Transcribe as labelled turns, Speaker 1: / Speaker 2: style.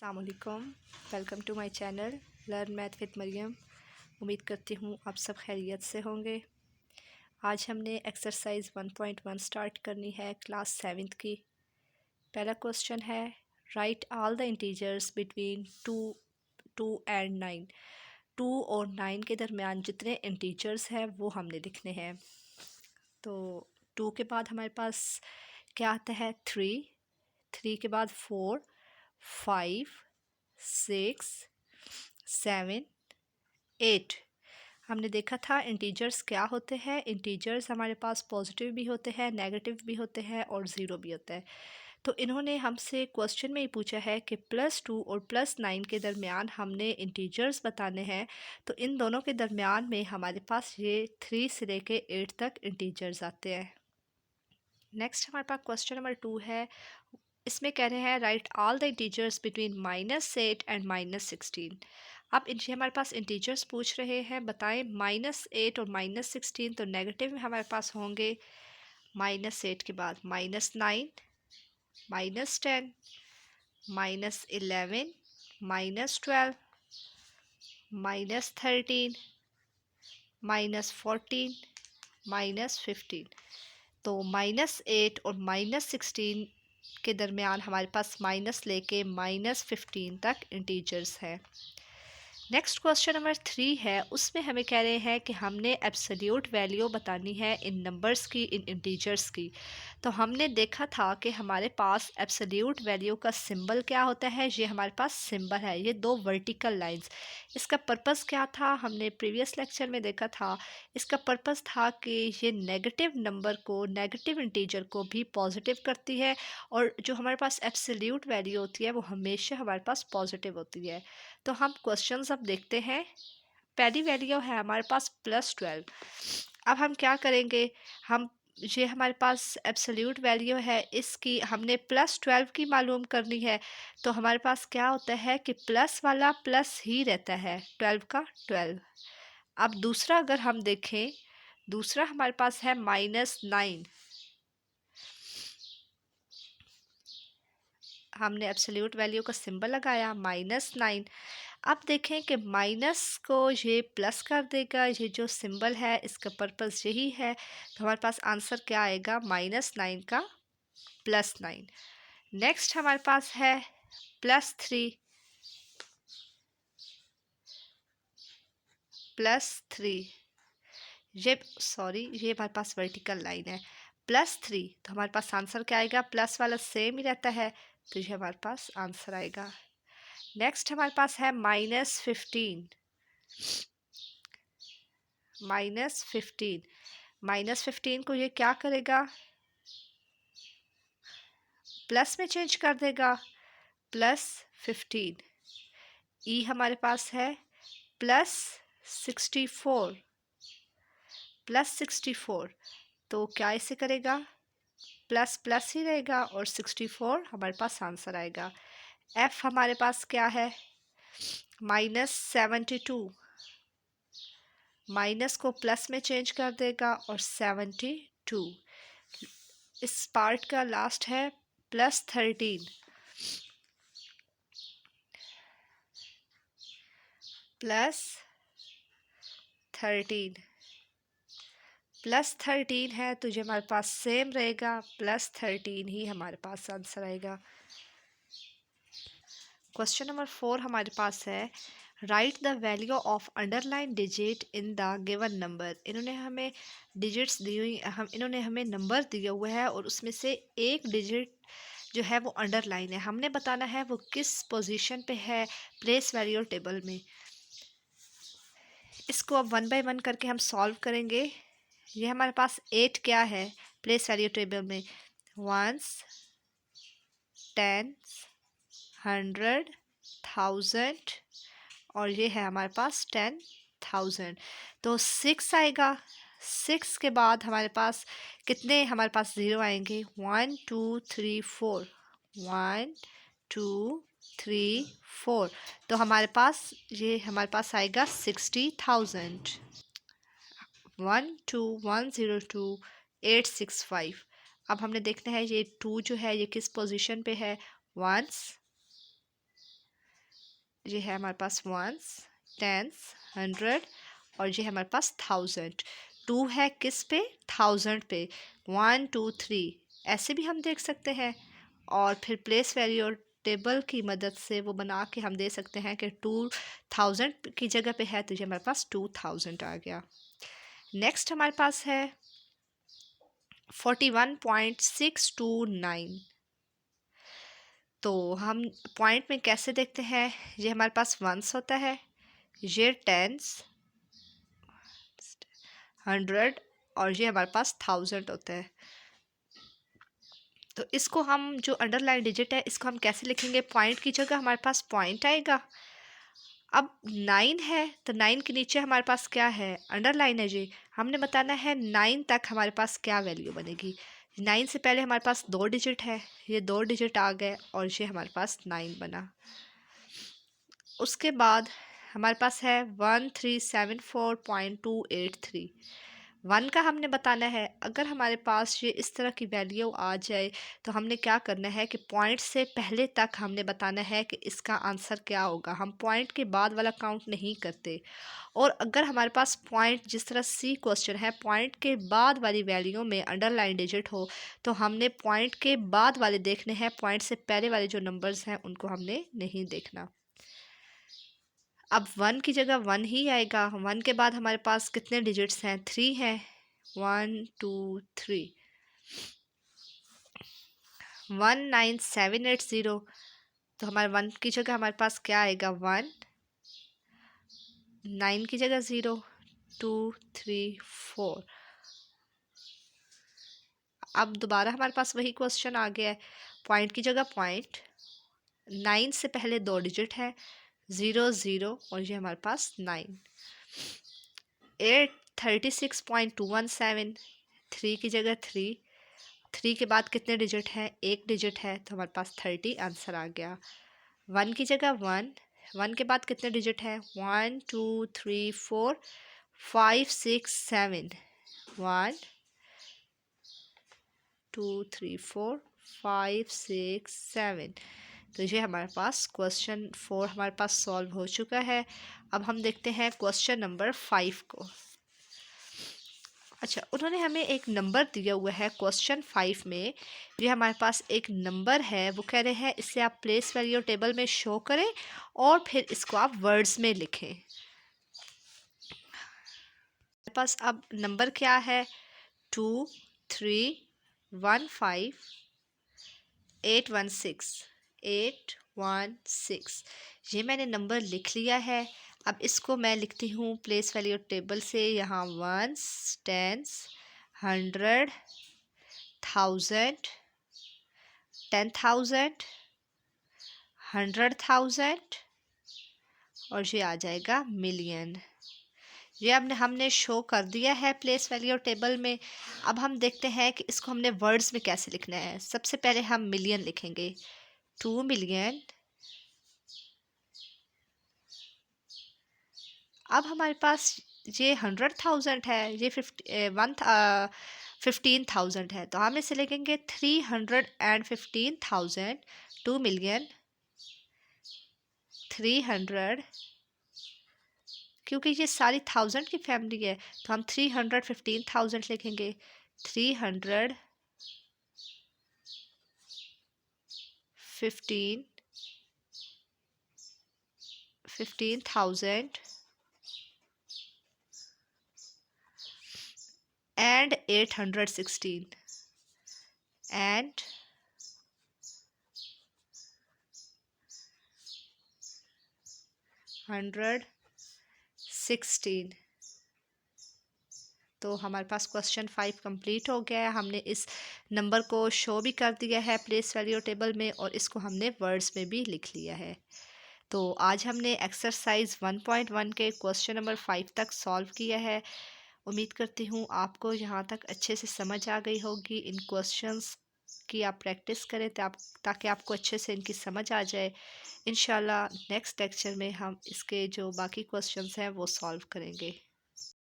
Speaker 1: अस्सलामुअलैकुम, welcome to my channel learn math with Mariam. उम्मीद करती हूँ आप सब खैरियत से होंगे। आज हमने एक्सरसाइज 1.1 स्टार्ट करनी है क्लास 7th की। पहला क्वेश्चन है right all the integers between 2 and 9। 2 और 9 के दरमियान जितने इंटीजर्स हैं वो हमने लिखने हैं। तो 2 के बाद हमारे पास क्या आता है 3 के बाद 4 5 6 7 8। हमने देखा था इंटीजर्स क्या होते हैं। इंटीजर्स हमारे पास पॉजिटिव भी होते हैं, नेगेटिव भी होते हैं और ज़ीरो भी होता है। तो इन्होंने हमसे क्वेश्चन में ही पूछा है कि +2 और +9 के दरमियान हमने इंटीजर्स बताने हैं। तो इन दोनों के दरमियान में हमारे पास ये 3 से लेके 8 तक इंटीजर्स आते हैं। नेक्स्ट हमारे पास क्वेश्चन नंबर 2 है। इसमें कह रहे हैं right all the integers between -8 and -16। अब इनसे हमारे पास इंटीजर्स पूछ रहे हैं, बताएं -8 और -16। तो नेगेटिव में हमारे पास होंगे -8 के बाद -9 -10 -11 -12 -13 -14 -15। तो -8 और -16 के दरमियान हमारे पास माइनस लेके -15 तक इंटीजर्स हैं। नेक्स्ट क्वेश्चन नंबर 3 है। उसमें हमें कह रहे हैं कि हमने एब्सोल्यूट वैल्यू बतानी है इन नंबर्स की, इन इंटीजर्स की। तो हमने देखा था कि हमारे पास एब्सोल्यूट वैल्यू का सिंबल क्या होता है। ये हमारे पास सिंबल है, ये 2 वर्टिकल लाइंस। इसका पर्पस क्या था हमने प्रीवियस लेक्चर में देखा था। इसका पर्पस था कि ये नेगेटिव नंबर को, नेगेटिव इंटीजर को भी पॉजिटिव करती है और जो हमारे पास एब्सोल्यूट वैल्यू होती है वो हमेशा हमारे पास पॉजिटिव होती है। तो हम क्वेश्चंस अब देखते हैं। पहली वैल्यू है हमारे पास +12। अब हम क्या करेंगे, हम ये हमारे पास एब्सोल्यूट वैल्यू है, इसकी हमने +12 की मालूम करनी है। तो हमारे पास क्या होता है कि प्लस वाला प्लस ही रहता है, 12 का 12। अब दूसरा अगर हम देखें, दूसरा हमारे पास है -9। हमने एब्सोल्यूट वैल्यू का सिंबल लगाया -9। अब देखें कि माइनस को ये प्लस कर देगा, ये जो सिंबल है इसका पर्पस यही है। तो हमारे पास आंसर क्या आएगा, -9 का +9। नेक्स्ट हमारे पास है +3। ये हमारे पास वर्टिकल लाइन है। +3 तो हमारे पास आंसर क्या आएगा, प्लस वाला सेम ही रहता है तो ये हमारे पास आंसर आएगा। नेक्स्ट हमारे पास है -15। -15 को ये क्या करेगा, प्लस में चेंज कर देगा, +15। ई हमारे पास है +64। तो क्या इसे करेगा, प्लस प्लस ही रहेगा और 64 हमारे पास आंसर आएगा। एफ हमारे पास क्या है, -72। माइनस को प्लस में चेंज कर देगा और 72। इस पार्ट का लास्ट है +13। +13 है तो जो हमारे पास सेम रहेगा, +13 ही हमारे पास आंसर आएगा। क्वेश्चन नंबर 4 हमारे पास है right the value of underline digit in the given number. इन्होंने हमें डिजिट्स दी हुई, इन्होंने हमें नंबर दिया हुआ है और उसमें से एक डिजिट जो है वो अंडरलाइन है। हमने बताना है वो किस पोजीशन पे है प्लेस वैल्यू टेबल में। इसको अब 1 बाय 1 करके हम सॉल्व करेंगे। ये हमारे पास 8 क्या है प्लेस वैल्यू टेबल में, 1s 10s 100 1000 और ये है हमारे पास 10,000। तो 6 आएगा। 6 के बाद हमारे पास कितने, हमारे पास ज़ीरो आएंगे, 1 2 3 4 1 2 3 4। तो हमारे पास ये हमारे पास आएगा 60,000। 1 2 1 0 2 8 6 5। अब हमने देखना है ये 2 जो है ये किस पोजीशन पे है, 1s ये है हमारे पास वंस, टेंस, 100 और ये है हमारे पास 1000। 2 है किस पे? 1000 पे। 1 2 3 ऐसे भी हम देख सकते हैं। और फिर प्लेस वैल्यू और टेबल की मदद से वो बना के हम दे सकते हैं कि 2000 की जगह पे है तो ये हमारे पास 2000 आ गया। नेक्स्ट हमारे पास है 41.629। तो हम पॉइंट में कैसे देखते हैं? ये हमारे पास वंस होता है, ये टेंस, 100 और ये हमारे पास 1000 होता है। तो इसको हम जो अंडरलाइन डिजिट है इसको हम कैसे लिखेंगे? पॉइंट की जगह हमारे पास पॉइंट आएगा। अब 9 है तो 9 के नीचे हमारे पास क्या है? अंडरलाइन है जी। हमने बताना है 9 तक हमारे पास क्या वैल्यू बनेगी। 9 से पहले हमारे पास 2 डिजिट है, ये 2 डिजिट आ गए और ये हमारे पास 9 बना। उसके बाद हमारे पास है 1374.283। 1 का हमने बताना है। अगर हमारे पास ये इस तरह की वैल्यू आ जाए तो हमने क्या करना है कि पॉइंट से पहले तक हमने बताना है कि इसका आंसर क्या होगा। हम पॉइंट के बाद वाला काउंट नहीं करते। और अगर हमारे पास पॉइंट जिस तरह सी क्वेश्चन है पॉइंट के बाद वाली वैल्यू में अंडरलाइन डिजिट हो तो हमने पॉइंट के बाद वाले देखने हैं, पॉइंट से पहले वाले जो नंबर्स हैं उनको हमने नहीं देखना। अब 1 की जगह 1 ही आएगा। 1 के बाद हमारे पास कितने डिजिट्स हैं? 3 हैं। 1 2 3 19780। तो हमारे 1 की जगह हमारे पास क्या आएगा? 1, 9 की जगह 0, 2 3 4। अब दोबारा हमारे पास वही क्वेश्चन आ गया है। पॉइंट की जगह पॉइंट, 9 से पहले 2 डिजिट है, 0 0 और ये हमारे पास 9। 836.217, 3 की जगह 3, 3 के बाद कितने डिजिट हैं? 1 डिजिट है तो हमारे पास 30 आंसर आ गया। 1 की जगह 1, 1 के बाद कितने डिजिट हैं? 1 2 3 4 5 6 7, 1 2 3 4 5 6 7। तो ये हमारे पास क्वेश्चन 4 हमारे पास सॉल्व हो चुका है। अब हम देखते हैं क्वेश्चन नंबर 5 को। अच्छा, उन्होंने हमें एक नंबर दिया हुआ है क्वेश्चन 5 में। ये हमारे पास एक नंबर है, वो कह रहे हैं इसे आप प्लेस वैल्यू टेबल में शो करें और फिर इसको आप वर्ड्स में लिखें। हमारे पास अब नंबर क्या है? 2 3 1 5 8 1 6 8 1 6। ये मैंने नंबर लिख लिया है। अब इसको मैं लिखती हूँ प्लेस वैल्यू टेबल से। यहाँ वंस, टेंस, 100, 1000, 10,000, 100,000 और ये आ जाएगा मिलियन। ये हमने शो कर दिया है प्लेस वैल्यू टेबल में। अब हम देखते हैं कि इसको हमने वर्ड्स में कैसे लिखना है। सबसे पहले हम मिलियन लिखेंगे। 2 मिलियन। अब हमारे पास ये 100,000 है, ये 15,000 है तो हम इसे लिखेंगे 315,000। 2 मिलियन 300, क्योंकि ये सारी 1000 की फैमिली है तो हम 315,000 लिखेंगे। 315 15,000 and 816 and 116। तो हमारे पास क्वेश्चन 5 कंप्लीट हो गया है। हमने इस नंबर को शो भी कर दिया है प्लेस वैल्यू टेबल में और इसको हमने वर्ड्स में भी लिख लिया है। तो आज हमने एक्सरसाइज 1.1 के क्वेश्चन नंबर 5 तक सॉल्व किया है। उम्मीद करती हूँ आपको यहाँ तक अच्छे से समझ आ गई होगी। इन क्वेश्चंस की आप प्रैक्टिस करें ताकि आपको अच्छे से इनकी समझ आ जाए। इंशाल्लाह नेक्स्ट लेक्चर में हम इसके जो बाकी क्वेश्चंस हैं वो सॉल्व करेंगे।